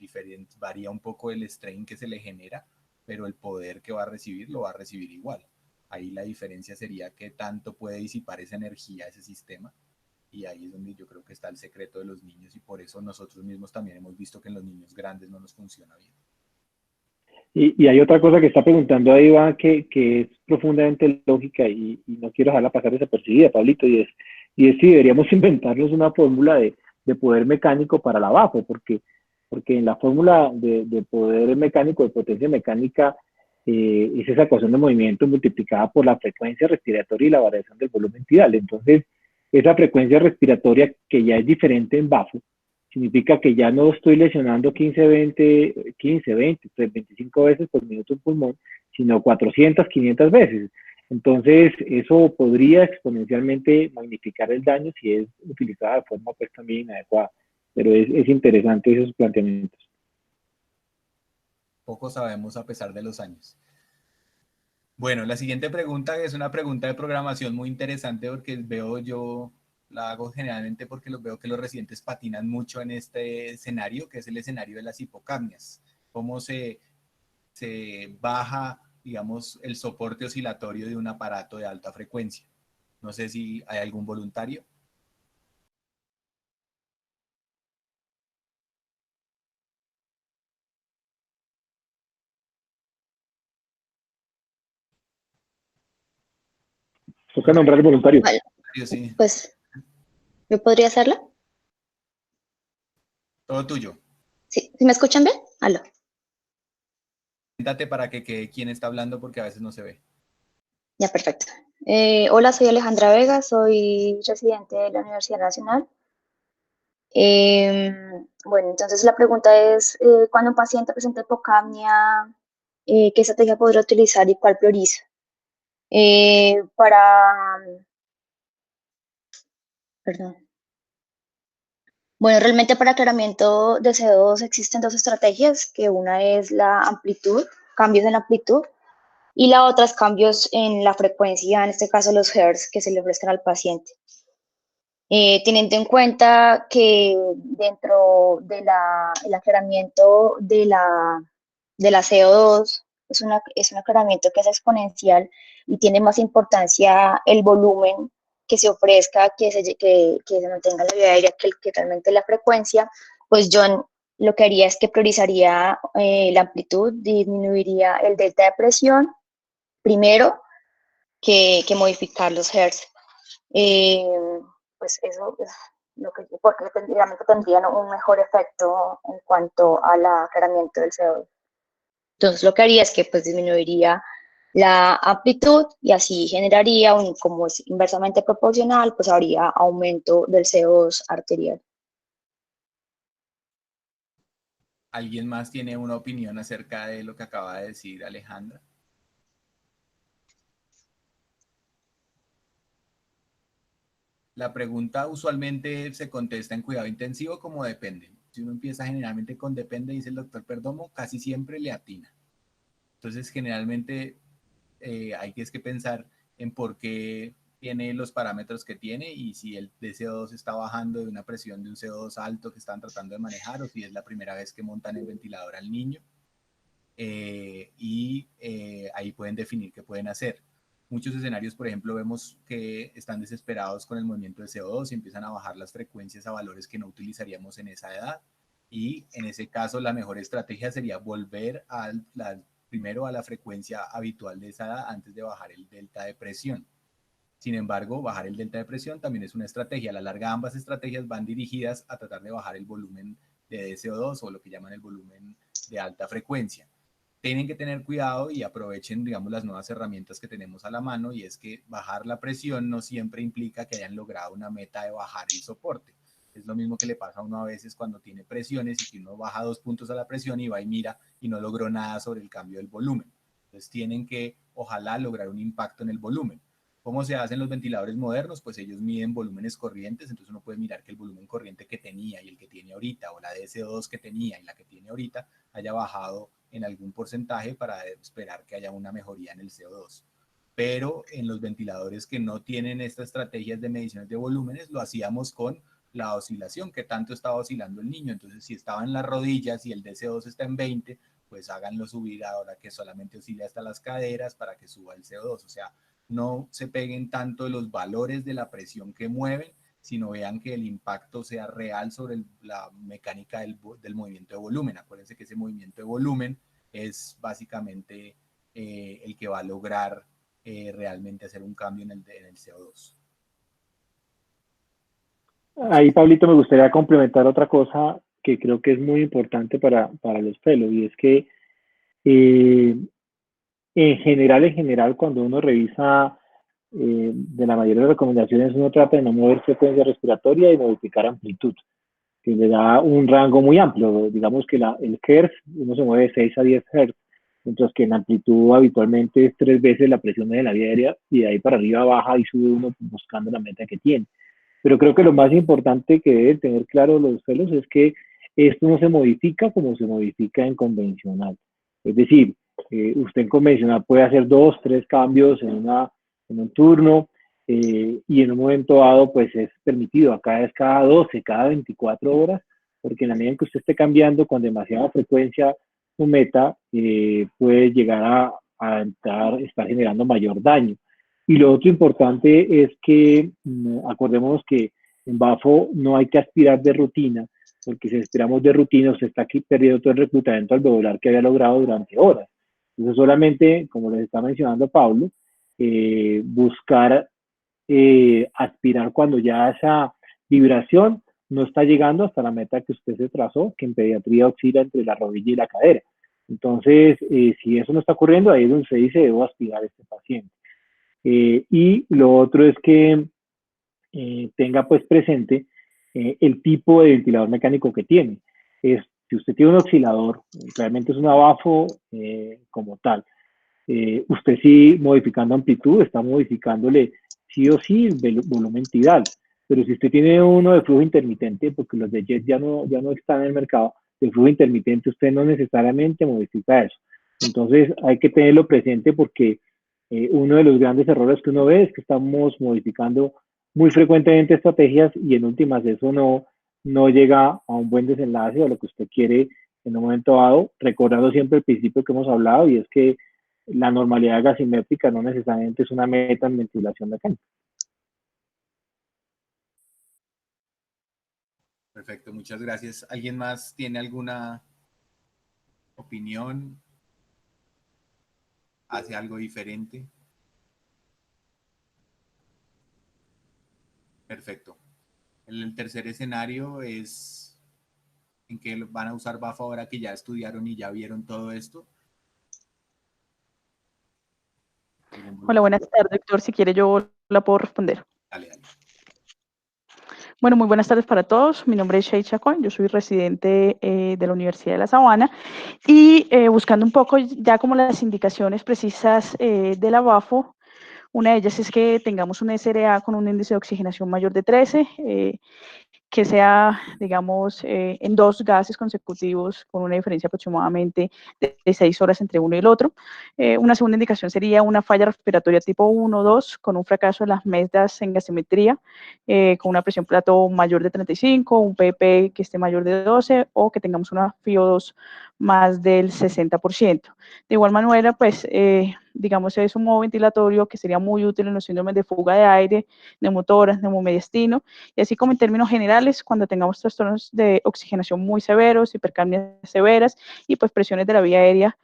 varía un poco el strain que se le genera, pero el poder que va a recibir lo va a recibir igual. Ahí la diferencia sería qué tanto puede disipar esa energía ese sistema, y ahí es donde yo creo que está el secreto de los niños, y por eso nosotros mismos también hemos visto que en los niños grandes no nos funciona bien. Y hay otra cosa que está preguntando ahí, Iván, que es profundamente lógica y no quiero dejarla pasar desapercibida, Pablito, y es si deberíamos inventarnos una fórmula de poder mecánico para la BAFO, porque en la fórmula de poder mecánico, de potencia mecánica, es esa ecuación de movimiento multiplicada por la frecuencia respiratoria y la variación del volumen tidal. Entonces, esa frecuencia respiratoria que ya es diferente en BAFO, significa que ya no estoy lesionando 15, 20, 25 veces por minuto un pulmón, sino 400, 500 veces. Entonces, eso podría exponencialmente magnificar el daño si es utilizada de forma pues también inadecuada. Pero es interesante esos planteamientos. Poco sabemos a pesar de los años. Bueno, la siguiente pregunta es una pregunta de programación muy interesante porque yo la hago generalmente porque veo que los residentes patinan mucho en este escenario, que es el escenario de las hipocapnias. ¿Cómo se baja, digamos, el soporte oscilatorio de un aparato de alta frecuencia? No sé si hay algún voluntario. Toca nombrar el voluntario. Vale, Sí. pues, ¿yo podría hacerla? Todo tuyo. Sí, ¿sí me escuchan bien? Aló. Siéntate para que quede quién está hablando porque a veces no se ve. Ya, perfecto. Hola, soy Alejandra Vega, soy residente de la Universidad Nacional. Bueno, entonces la pregunta es, cuando un paciente presenta hipocapnia, ¿qué estrategia podría utilizar y cuál prioriza? Perdón. Bueno, realmente para aclaramiento de CO2 existen dos estrategias, que una es la amplitud, cambios en la amplitud, y la otra es cambios en la frecuencia, en este caso los hertz que se le ofrezcan al paciente. Teniendo en cuenta que dentro del aclaramiento de la CO2 es un aclaramiento que es exponencial y tiene más importancia el volumen que se ofrezca, que se mantenga la vía aérea que realmente la frecuencia, pues yo lo que haría es que priorizaría la amplitud, disminuiría el delta de presión primero que modificar los hertz. Pues eso es lo que porque realmente tendrían un mejor efecto en cuanto al aclaramiento del CO2. Entonces lo que haría es que pues disminuiría la amplitud y así generaría, como es inversamente proporcional, pues habría aumento del CO2 arterial. ¿Alguien más tiene una opinión acerca de lo que acaba de decir Alejandra? La pregunta usualmente se contesta en cuidado intensivo como depende. Si uno empieza generalmente con depende, dice el doctor Perdomo, casi siempre le atina. Entonces, generalmente hay que pensar en por qué tiene los parámetros que tiene y si el CO2 está bajando de una presión de un CO2 alto que están tratando de manejar o si es la primera vez que montan el ventilador al niño. Ahí pueden definir qué pueden hacer. Muchos escenarios, por ejemplo, vemos que están desesperados con el movimiento de CO2 y empiezan a bajar las frecuencias a valores que no utilizaríamos en esa edad. Y en ese caso, la mejor estrategia sería volver primero a la frecuencia habitual de esa edad antes de bajar el delta de presión. Sin embargo, bajar el delta de presión también es una estrategia. A la larga, ambas estrategias van dirigidas a tratar de bajar el volumen de CO2 o lo que llaman el volumen de alta frecuencia. Tienen que tener cuidado y aprovechen, digamos, las nuevas herramientas que tenemos a la mano, y es que bajar la presión no siempre implica que hayan logrado una meta de bajar el soporte. Es lo mismo que le pasa a uno a veces cuando tiene presiones y que uno baja 2 puntos a la presión y va y mira y no logró nada sobre el cambio del volumen. Entonces tienen que, ojalá, lograr un impacto en el volumen. ¿Cómo se hacen los ventiladores modernos? Pues ellos miden volúmenes corrientes, entonces uno puede mirar que el volumen corriente que tenía y el que tiene ahorita, o la de CO2 que tenía y la que tiene ahorita, haya bajado en algún porcentaje para esperar que haya una mejoría en el CO2. Pero en los ventiladores que no tienen estas estrategias de mediciones de volúmenes, lo hacíamos con la oscilación, que tanto estaba oscilando el niño. Entonces, si estaba en las rodillas y el CO2 está en 20, pues háganlo subir ahora que solamente oscila hasta las caderas para que suba el CO2. O sea, no se peguen tanto de los valores de la presión que mueven, sino vean que el impacto sea real sobre la mecánica del movimiento de volumen. Acuérdense que ese movimiento de volumen es básicamente el que va a lograr realmente hacer un cambio en el CO2. Ahí, Pablito, me gustaría complementar otra cosa que creo que es muy importante para los pelos, y es que en general, cuando uno revisa de la mayoría de recomendaciones, uno trata de no mover frecuencia respiratoria y modificar amplitud. que le da un rango muy amplio. Digamos que el Hertz, uno se mueve de 6 a 10 Hertz, mientras que en amplitud habitualmente es 3 veces la presión de la vía aérea y de ahí para arriba baja y sube uno buscando la meta que tiene. Pero creo que lo más importante que deben tener claro los celos es que esto no se modifica como se modifica en convencional. Es decir, usted en convencional puede hacer 2, 3 cambios en un turno y en un momento dado pues es permitido. Acá es cada 12, cada 24 horas, porque en la medida en que usted esté cambiando con demasiada frecuencia su meta, puede llegar estar generando mayor daño. Y lo otro importante es que acordémonos que en BAFO no hay que aspirar de rutina, porque si aspiramos de rutina, usted está aquí perdiendo todo el reclutamiento alveolar que había logrado durante horas. Entonces, solamente, como les está mencionando Pablo, buscar aspirar cuando ya esa vibración no está llegando hasta la meta que usted se trazó, que en pediatría oscila entre la rodilla y la cadera. Entonces, si eso no está ocurriendo, ahí es donde se dice, debo aspirar a este paciente. Y lo otro es que tenga pues presente el tipo de ventilador mecánico que tiene. Si usted tiene un oscilador, realmente es un abafo como tal. Usted sí, modificando amplitud, está modificándole sí o sí el volumen tidal. Pero si usted tiene uno de flujo intermitente, porque los de jet ya no están en el mercado, de flujo intermitente usted no necesariamente modifica eso. Entonces hay que tenerlo presente porque uno de los grandes errores que uno ve es que estamos modificando muy frecuentemente estrategias y en últimas eso no llega a un buen desenlace o a lo que usted quiere en un momento dado, recordando siempre el principio que hemos hablado y es que la normalidad gasimétrica no necesariamente es una meta en ventilación mecánica. Perfecto, muchas gracias. ¿Alguien más tiene alguna opinión? ¿Hace algo diferente? Perfecto. El tercer escenario es en que van a usar BAFO ahora que ya estudiaron y ya vieron todo esto. Hola, buenas tardes, doctor. Si quiere, yo la puedo responder. Dale, dale. Bueno, muy buenas tardes para todos. Mi nombre es Shey Chacón, yo soy residente de la Universidad de La Sabana y buscando un poco ya como las indicaciones precisas de la BAFO, una de ellas es que tengamos un SRA con un índice de oxigenación mayor de 13, que sea, digamos, en 2 gases consecutivos con una diferencia aproximadamente de 6 horas entre uno y el otro. Una segunda indicación sería una falla respiratoria tipo 1 o 2 con un fracaso de las metas en gasimetría, con una presión plato mayor de 35, un PP que esté mayor de 12 o que tengamos una FiO2 más del 60%. De igual manera, pues, digamos, es un modo ventilatorio que sería muy útil en los síndromes de fuga de aire, neumotoras, neumomediastino, y así como en términos generales, cuando tengamos trastornos de oxigenación muy severos, hipercapnias severas y pues presiones de la vía aérea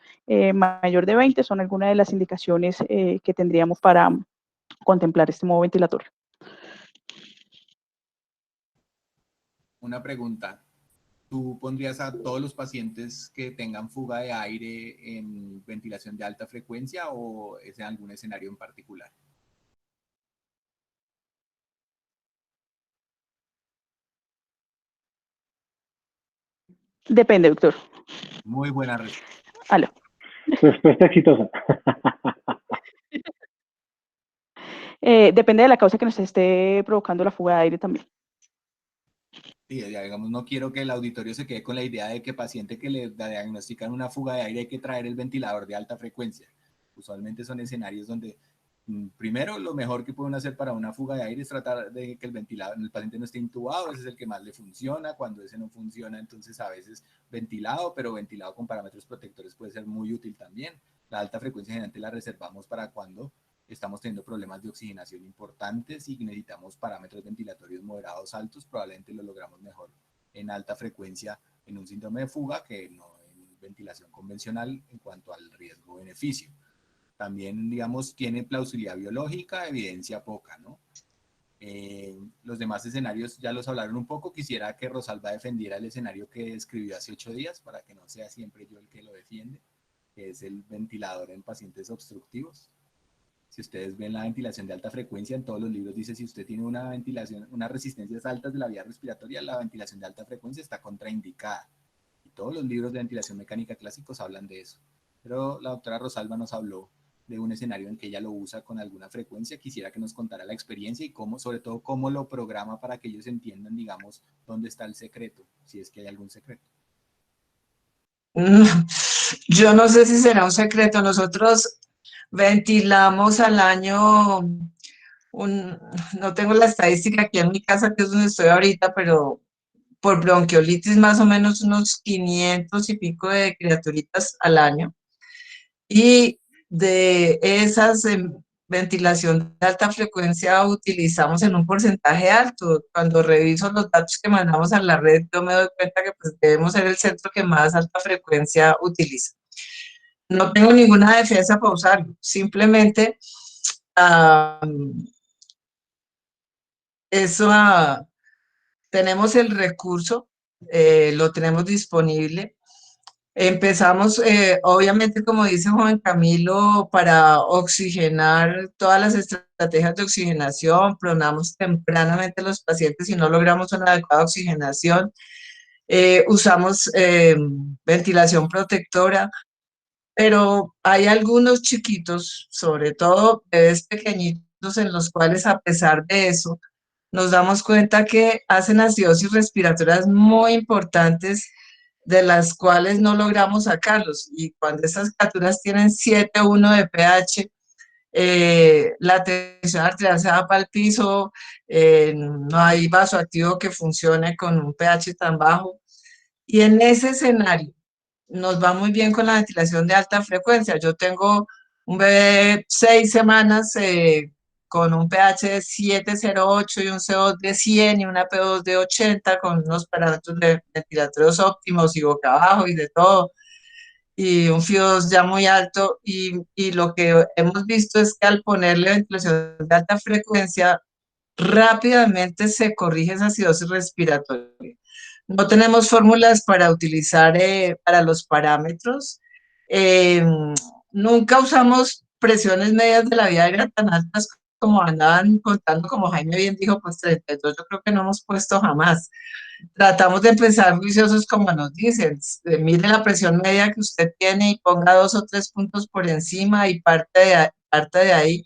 mayor de 20, son algunas de las indicaciones que tendríamos para contemplar este modo ventilatorio. Una pregunta. ¿Tú pondrías a todos los pacientes que tengan fuga de aire en ventilación de alta frecuencia o es en algún escenario en particular? Depende, doctor. Muy buena respuesta. Aló. Respuesta exitosa. Depende de la causa que nos esté provocando la fuga de aire también. Sí, digamos, no quiero que el auditorio se quede con la idea de que paciente que le diagnostican una fuga de aire hay que traer el ventilador de alta frecuencia. Usualmente son escenarios donde, primero, lo mejor que pueden hacer para una fuga de aire es tratar de que el paciente no esté intubado, ese es el que más le funciona. Cuando ese no funciona, entonces a veces ventilado, pero ventilado con parámetros protectores puede ser muy útil también. La alta frecuencia generalmente la reservamos para cuando estamos teniendo problemas de oxigenación importantes y necesitamos parámetros ventilatorios moderados altos, probablemente lo logramos mejor en alta frecuencia en un síndrome de fuga que no en ventilación convencional en cuanto al riesgo-beneficio. También, digamos, tiene plausibilidad biológica, evidencia poca, ¿no? Los demás escenarios ya los hablaron un poco. Quisiera que Rosalba defendiera el escenario que escribió hace 8 días para que no sea siempre yo el que lo defiende, que es el ventilador en pacientes obstructivos. Si ustedes ven la ventilación de alta frecuencia, en todos los libros dice, si usted tiene una ventilación, unas resistencias altas de la vía respiratoria, la ventilación de alta frecuencia está contraindicada. Y todos los libros de ventilación mecánica clásicos hablan de eso. Pero la doctora Rosalba nos habló de un escenario en que ella lo usa con alguna frecuencia. Quisiera que nos contara la experiencia y cómo, sobre todo, cómo lo programa para que ellos entiendan, digamos, dónde está el secreto, si es que hay algún secreto. Yo no sé si será un secreto. Nosotros ventilamos al año, no tengo la estadística aquí en mi casa, que es donde estoy ahorita, pero por bronquiolitis más o menos unos 500 y pico de criaturitas al año. Y de esas ventilación de alta frecuencia utilizamos en un porcentaje alto. Cuando reviso los datos que mandamos a la red, yo me doy cuenta que pues, debemos ser el centro que más alta frecuencia utiliza. No tengo ninguna defensa para usarlo, simplemente tenemos el recurso, lo tenemos disponible. Empezamos, obviamente, como dice Juan Camilo, para oxigenar todas las estrategias de oxigenación, pronamos tempranamente a los pacientes si no logramos una adecuada oxigenación. Usamos ventilación protectora, pero hay algunos chiquitos, sobre todo bebés pequeñitos, en los cuales a pesar de eso, nos damos cuenta que hacen acidosis respiratorias muy importantes, de las cuales no logramos sacarlos. Y cuando esas criaturas tienen 7,1 de pH, la tensión arterial se va para el piso, no hay vasoactivo que funcione con un pH tan bajo. Y en ese escenario nos va muy bien con la ventilación de alta frecuencia. Yo tengo un bebé 6 semanas con un pH de 7,08 y un CO2 de 100 y una P2 de 80 con unos parámetros de ventilatorios óptimos y boca abajo y de todo, y un FIO2 ya muy alto, y lo que hemos visto es que al ponerle ventilación de alta frecuencia, rápidamente se corrige esa acidosis respiratoria. No tenemos fórmulas para utilizar para los parámetros. Nunca usamos presiones medias de la vía aérea tan altas como andaban contando, como Jaime bien dijo, pues 32 yo creo que no hemos puesto jamás. Tratamos de empezar juiciosos como nos dicen, mire la presión media que usted tiene y ponga 2 o 3 puntos por encima y parte de ahí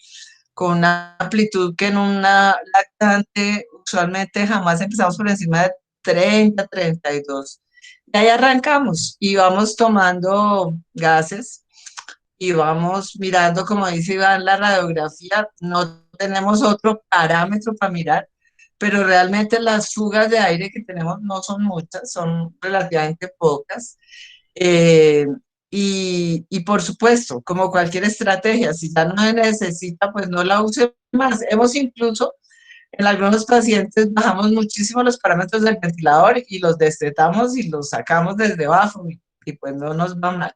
con una amplitud que en una lactante usualmente jamás empezamos por encima de 30, 32. Y ahí arrancamos y vamos tomando gases y vamos mirando, como dice Iván, la radiografía. No tenemos otro parámetro para mirar, pero realmente las fugas de aire que tenemos no son muchas, son relativamente pocas. Y por supuesto, como cualquier estrategia, si ya no se necesita, pues no la use más. Hemos incluso, en algunos pacientes, bajamos muchísimo los parámetros del ventilador y los destetamos y los sacamos desde abajo y pues no nos va mal.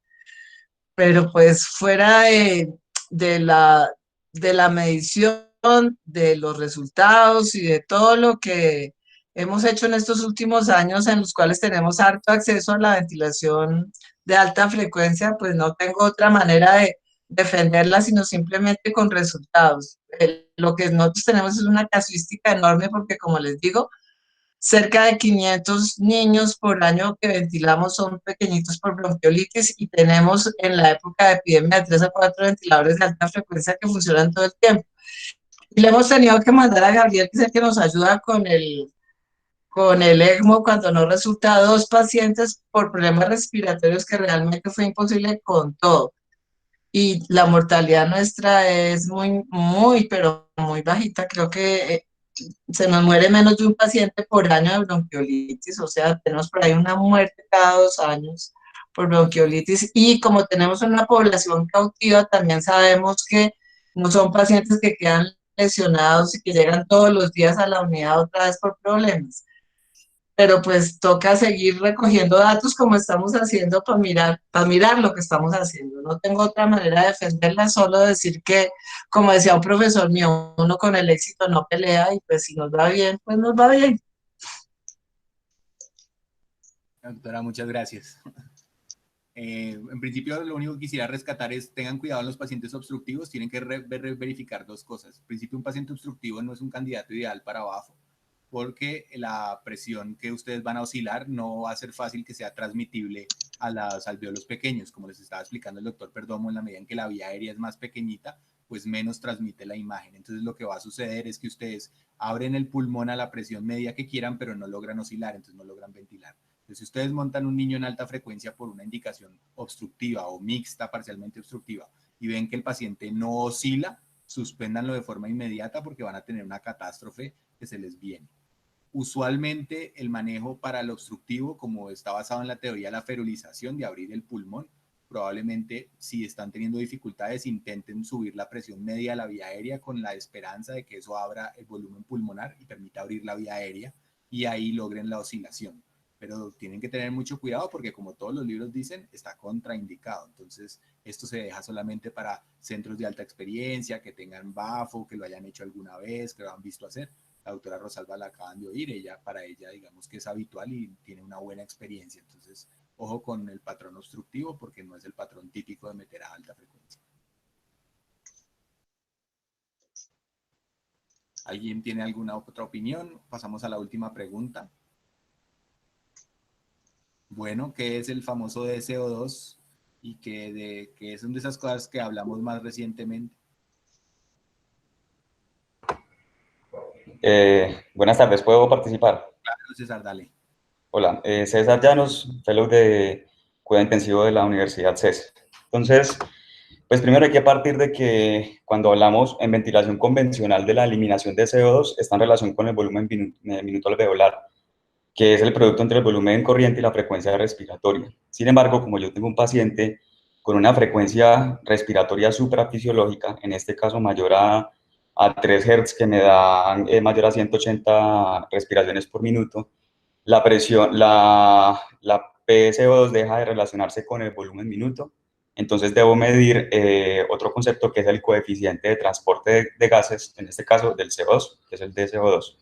Pero pues fuera de la medición, de los resultados y de todo lo que hemos hecho en estos últimos años, en los cuales tenemos harto acceso a la ventilación de alta frecuencia, pues no tengo otra manera de defenderla, sino simplemente con resultados. Lo que nosotros tenemos es una casuística enorme porque, como les digo, cerca de 500 niños por año que ventilamos son pequeñitos por bronquiolitis, y tenemos en la época de epidemia 3 a 4 ventiladores de alta frecuencia que funcionan todo el tiempo. Y le hemos tenido que mandar a Gabriel, que es el que nos ayuda con el ECMO, cuando no resulta, 2 pacientes por problemas respiratorios, que realmente fue imposible con todo. Y la mortalidad nuestra es muy, muy, pero muy bajita. Creo que se nos muere menos de un paciente por año de bronquiolitis, o sea, tenemos por ahí una muerte cada 2 años por bronquiolitis. Y como tenemos una población cautiva, también sabemos que no son pacientes que quedan lesionados y que llegan todos los días a la unidad otra vez por problemas. Pero pues toca seguir recogiendo datos como estamos haciendo para mirar lo que estamos haciendo. No tengo otra manera de defenderla, solo decir que, como decía un profesor mío, uno con el éxito no pelea, y pues si nos va bien, pues nos va bien. Doctora, muchas gracias. En principio, lo único que quisiera rescatar es tengan cuidado en los pacientes obstructivos, tienen que verificar dos cosas. En principio, un paciente obstructivo no es un candidato ideal para BAFO, porque la presión que ustedes van a oscilar no va a ser fácil que sea transmitible a los alveolos pequeños, como les estaba explicando el doctor Perdomo, en la medida en que la vía aérea es más pequeñita, pues menos transmite la imagen. Entonces lo que va a suceder es que ustedes abren el pulmón a la presión media que quieran, pero no logran oscilar, entonces no logran ventilar. Entonces, si ustedes montan un niño en alta frecuencia por una indicación obstructiva o mixta, parcialmente obstructiva, y ven que el paciente no oscila, suspéndanlo de forma inmediata porque van a tener una catástrofe que se les viene. Usualmente el manejo para el obstructivo, como está basado en la teoría de la ferulización, de abrir el pulmón, probablemente si están teniendo dificultades intenten subir la presión media a la vía aérea con la esperanza de que eso abra el volumen pulmonar y permita abrir la vía aérea y ahí logren la oscilación. Pero tienen que tener mucho cuidado porque como todos los libros dicen, está contraindicado. Entonces, esto se deja solamente para centros de alta experiencia, que tengan BAFO, que lo hayan hecho alguna vez, que lo han visto hacer. La doctora Rosalba la acaban de oír, para ella digamos que es habitual y tiene una buena experiencia. Entonces, ojo con el patrón obstructivo porque no es el patrón típico de meter a alta frecuencia. ¿Alguien tiene alguna otra opinión? Pasamos a la última pregunta. Bueno, ¿qué es el famoso DSO2? Y que es una de esas cosas que hablamos más recientemente. Buenas tardes, ¿puedo participar? Claro, César, dale. Hola, César Llanos, fellow de Cuidado Intensivo de la Universidad CES. Entonces, pues primero hay que partir de que cuando hablamos en ventilación convencional de la eliminación de CO2, está en relación con el volumen minuto alveolar, que es el producto entre el volumen corriente y la frecuencia respiratoria. Sin embargo, como yo tengo un paciente con una frecuencia respiratoria suprafisiológica, en este caso mayor a 3 Hz, que me dan mayor a 180 respiraciones por minuto, la presión, la PSO2 deja de relacionarse con el volumen minuto, entonces debo medir otro concepto que es el coeficiente de transporte de gases, en este caso del CO2, que es el DCO2.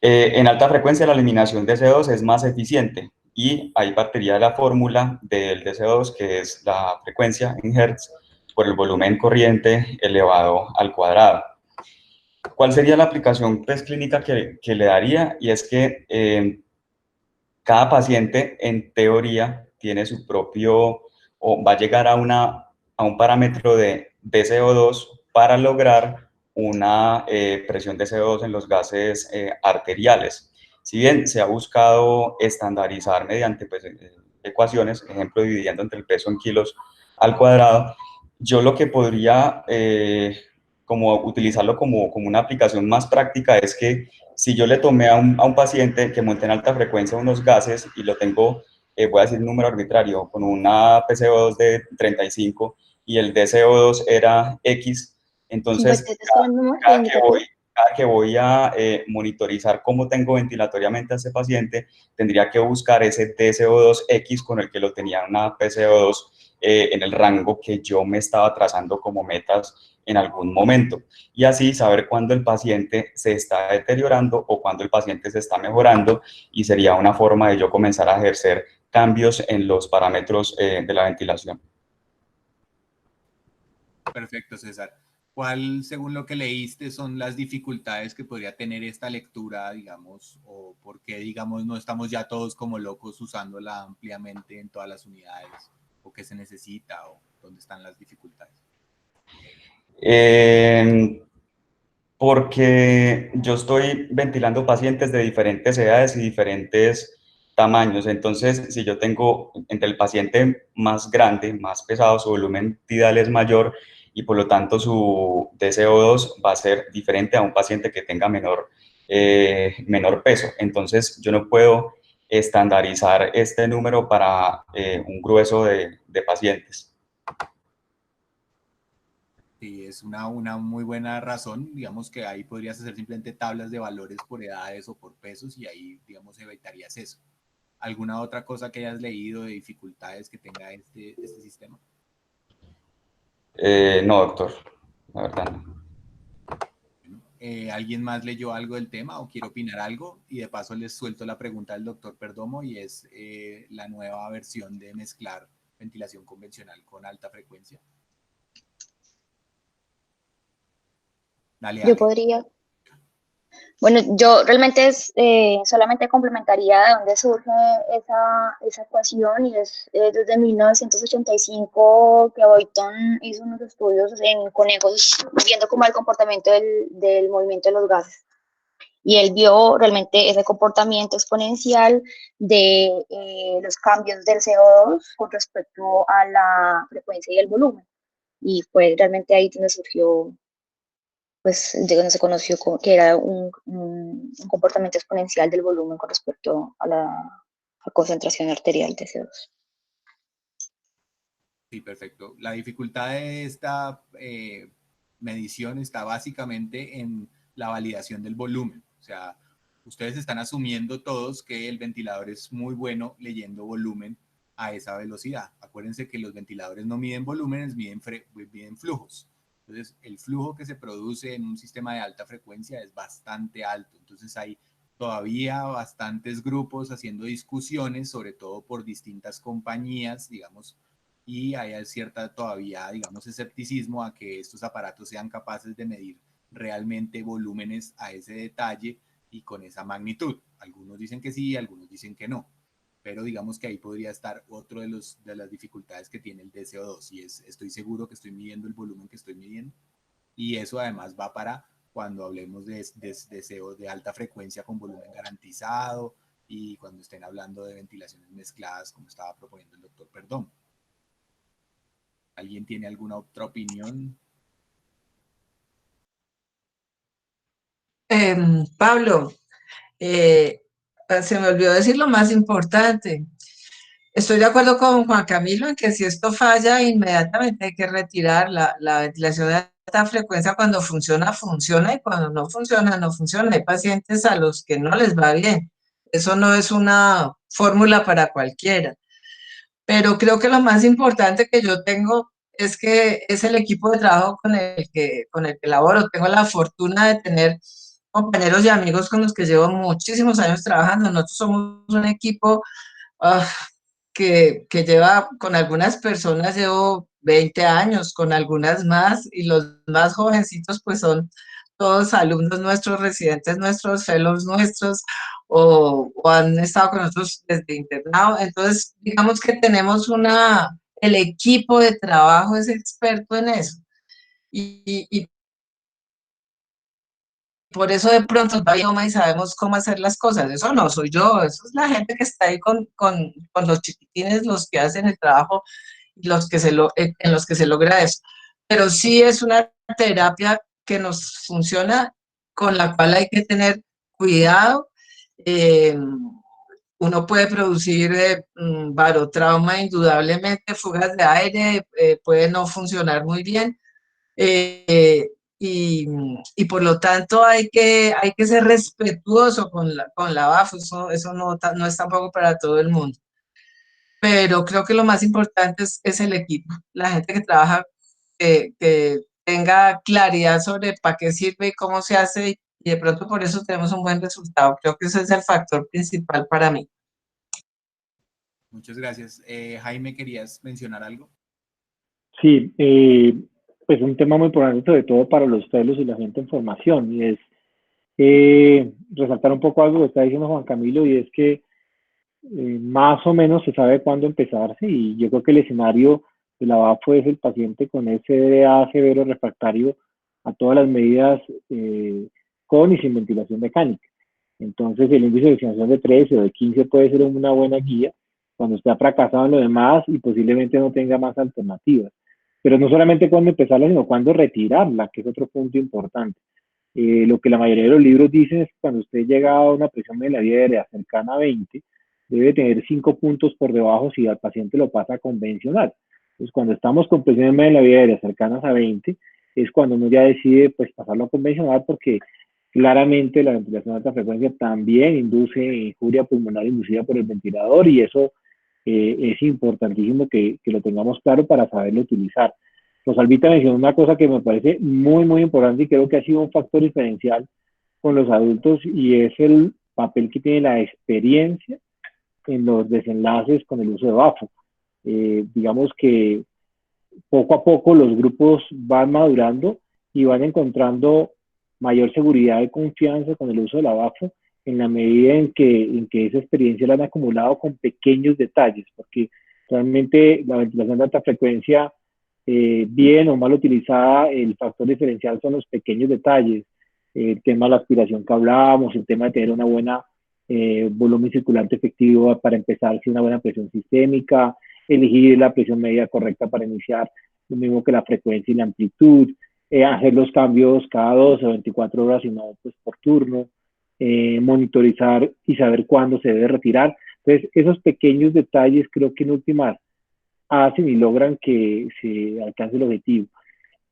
En alta frecuencia la eliminación de CO2 es más eficiente y ahí partiría la fórmula del DCO2, que es la frecuencia en Hertz por el volumen corriente elevado al cuadrado. ¿Cuál sería la aplicación clínica que le daría? Y es que cada paciente, en teoría, tiene su propio, o va a llegar a un parámetro de CO2 para lograr una presión de CO2 en los gases arteriales. Si bien se ha buscado estandarizar mediante pues, ecuaciones, ejemplo, dividiendo entre el peso en kilos al cuadrado, yo lo que podría como utilizarlo como una aplicación más práctica es que si yo le tomé a un paciente que monté en alta frecuencia unos gases y lo tengo, voy a decir un número arbitrario, con una PCO2 de 35 y el DCO2 era X, entonces cada que voy a monitorizar cómo tengo ventilatoriamente a ese paciente, tendría que buscar ese DCO2X con el que lo tenía una PCO2 en el rango que yo me estaba trazando como metas en algún momento, y así saber cuándo el paciente se está deteriorando o cuándo el paciente se está mejorando, y sería una forma de yo comenzar a ejercer cambios en los parámetros de la ventilación. Perfecto, César. ¿Cuál, según lo que leíste, son las dificultades que podría tener esta lectura, digamos, o por qué, digamos, no estamos ya todos como locos usándola ampliamente en todas las unidades? ¿O qué se necesita? ¿O dónde están las dificultades? Porque yo estoy ventilando pacientes de diferentes edades y diferentes tamaños. Entonces, si yo tengo entre el paciente más grande, más pesado, su volumen tidal es mayor y por lo tanto su DCO2 va a ser diferente a un paciente que tenga menor peso. Entonces, yo no puedo estandarizar este número para un grueso de pacientes. Sí, es una muy buena razón. Digamos que ahí podrías hacer simplemente tablas de valores por edades o por pesos y ahí, digamos, evitarías eso. ¿Alguna otra cosa que hayas leído de dificultades que tenga este sistema? No, doctor, la verdad no. ¿Alguien más leyó algo del tema o quiere opinar algo? Y de paso les suelto la pregunta del doctor Perdomo, y es la nueva versión de mezclar ventilación convencional con alta frecuencia. Dale, Yo Ale. podría, bueno, yo realmente solamente complementaría de dónde surge esa ecuación, y es desde 1985 que Boyton hizo unos estudios en conejos viendo cómo el comportamiento del movimiento de los gases. Y él vio realmente ese comportamiento exponencial de los cambios del CO2 con respecto a la frecuencia y el volumen. Y fue realmente ahí donde surgió, pues, de donde se conoció que era un comportamiento exponencial del volumen con respecto a la concentración arterial de CO2. Sí, perfecto. La dificultad de esta medición está básicamente en la validación del volumen. O sea, ustedes están asumiendo todos que el ventilador es muy bueno leyendo volumen a esa velocidad. Acuérdense que los ventiladores no miden volúmenes, miden flujos. Entonces, el flujo que se produce en un sistema de alta frecuencia es bastante alto. Entonces, hay todavía bastantes grupos haciendo discusiones, sobre todo por distintas compañías, digamos, y hay cierta todavía, digamos, escepticismo a que estos aparatos sean capaces de medir realmente volúmenes a ese detalle y con esa magnitud. Algunos dicen que sí, algunos dicen que no, pero digamos que ahí podría estar otro de las dificultades que tiene el DCO2, y estoy seguro que estoy midiendo el volumen que estoy midiendo, y eso además va para cuando hablemos de CO de alta frecuencia con volumen garantizado, y cuando estén hablando de ventilaciones mezcladas, como estaba proponiendo el doctor Perdomo. ¿Alguien tiene alguna otra opinión? Pablo, se me olvidó decir lo más importante. Estoy de acuerdo con Juan Camilo en que si esto falla, inmediatamente hay que retirar la ventilación de alta frecuencia. Cuando funciona, funciona, y cuando no funciona, no funciona. Hay pacientes a los que no les va bien. Eso no es una fórmula para cualquiera. Pero creo que lo más importante que yo tengo es que es el equipo de trabajo con el que laboro. Tengo la fortuna de tener compañeros y amigos con los que llevo muchísimos años trabajando. Nosotros somos un equipo uh, que lleva, con algunas personas llevo 20 años, con algunas más, y los más jovencitos pues son todos alumnos nuestros, residentes nuestros, fellows nuestros, o han estado con nosotros desde internado. Entonces, digamos que tenemos el equipo de trabajo es experto en eso. Y por eso de pronto y sabemos cómo hacer las cosas. Eso no soy yo, eso es la gente que está ahí con los chiquitines, los que hacen el trabajo, los que en los que se logra eso. Pero sí es una terapia que nos funciona, con la cual hay que tener cuidado. Uno puede producir barotrauma indudablemente, fugas de aire, puede no funcionar muy bien. Y por lo tanto hay que ser respetuoso con la BAF. Eso no es tampoco para todo el mundo. Pero creo que lo más importante es el equipo, la gente que trabaja, que tenga claridad sobre para qué sirve y cómo se hace, y de pronto por eso tenemos un buen resultado. Creo que ese es el factor principal para mí. Muchas gracias. Jaime, ¿querías mencionar algo? Sí, pues un tema muy importante, sobre todo para los fellows y la gente en formación, y es resaltar un poco algo que está diciendo Juan Camilo, y es que más o menos se sabe cuándo empezarse, y yo creo que el escenario de la BAFO es el paciente con SDA severo refractario a todas las medidas con y sin ventilación mecánica. Entonces el índice de oxigenación de 13 o de 15 puede ser una buena guía cuando esté fracasado en lo demás y posiblemente no tenga más alternativas. Pero no solamente cuándo empezarla, sino cuándo retirarla, que es otro punto importante. Lo que la mayoría de los libros dicen es que cuando usted llega a una presión media aérea cercana a 20, debe tener 5 puntos por debajo si al paciente lo pasa a convencional. Entonces, cuando estamos con presiones media aérea cercanas a 20, es cuando uno ya decide pues pasarlo a convencional, porque claramente la ventilación de alta frecuencia también induce injuria pulmonar inducida por el ventilador, y eso es importantísimo que lo tengamos claro para saberlo utilizar. Rosalvita mencionó una cosa que me parece muy, muy importante y creo que ha sido un factor diferencial con los adultos y es el papel que tiene la experiencia en los desenlaces con el uso de BAFO. Digamos que poco a poco los grupos van madurando y van encontrando mayor seguridad y confianza con el uso de la BAFO en la medida en que esa experiencia la han acumulado con pequeños detalles, porque realmente la ventilación de alta frecuencia, bien o mal utilizada, el factor diferencial son los pequeños detalles, el tema de la aspiración que hablábamos, el tema de tener una buena volumen circulante efectivo para empezar, si una buena presión sistémica, elegir la presión media correcta para iniciar, lo mismo que la frecuencia y la amplitud, hacer los cambios cada 12 o 24 horas y no pues por turno, monitorizar y saber cuándo se debe retirar. Entonces, esos pequeños detalles creo que en últimas hacen y logran que se alcance el objetivo.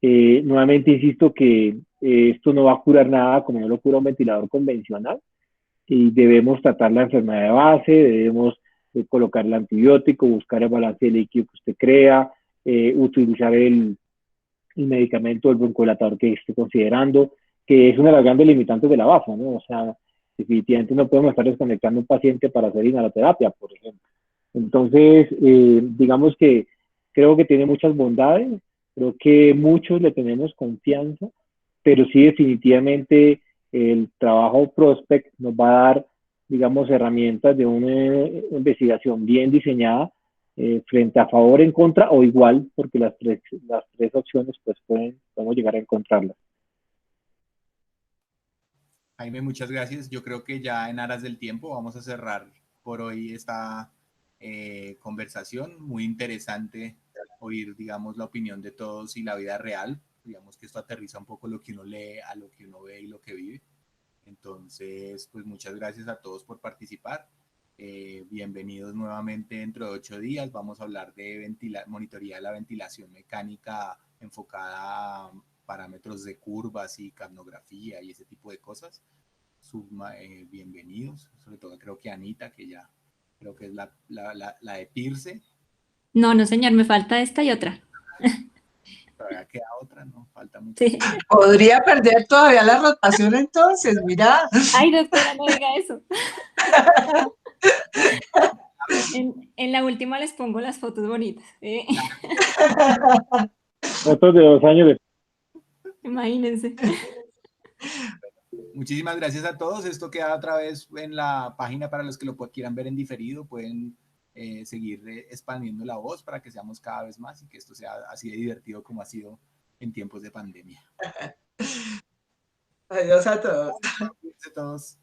Nuevamente insisto que esto no va a curar nada como no lo cura un ventilador convencional y debemos tratar la enfermedad de base, debemos colocar el antibiótico, buscar el balance de líquido que usted crea, utilizar el medicamento, el broncodilatador que esté considerando, que es una de las grandes limitantes de la BAFO, ¿no? O sea, definitivamente no podemos estar desconectando a un paciente para hacer inhaloterapia, por ejemplo. Entonces, digamos que creo que tiene muchas bondades, creo que muchos le tenemos confianza, pero sí definitivamente el trabajo Prospect nos va a dar, digamos, herramientas de una investigación bien diseñada frente a favor, en contra o igual, porque las tres opciones pues podemos llegar a encontrarlas. Jaime, muchas gracias. Yo creo que ya en aras del tiempo vamos a cerrar por hoy esta conversación. Muy interesante oír, digamos, la opinión de todos y la vida real. Digamos que esto aterriza un poco lo que uno lee a lo que uno ve y lo que vive. Entonces, pues muchas gracias a todos por participar. Bienvenidos nuevamente dentro de 8 días. Vamos a hablar de monitoría de la ventilación mecánica enfocada a parámetros de curvas y capnografía y ese tipo de cosas. Bienvenidos, sobre todo creo que Anita, que ya creo que es la de Pirce. No, señor, me falta esta y otra. Todavía queda otra, ¿no? Falta mucho. Sí. Podría perder todavía la rotación entonces, mira. Ay, doctora, no diga eso. En la última les pongo las fotos bonitas. Fotos de 2 años después. Imagínense. Muchísimas gracias a todos. Esto queda otra vez en la página para los que lo quieran ver en diferido. Pueden seguir expandiendo la voz para que seamos cada vez más y que esto sea así de divertido como ha sido en tiempos de pandemia. Adiós a todos. Adiós a todos.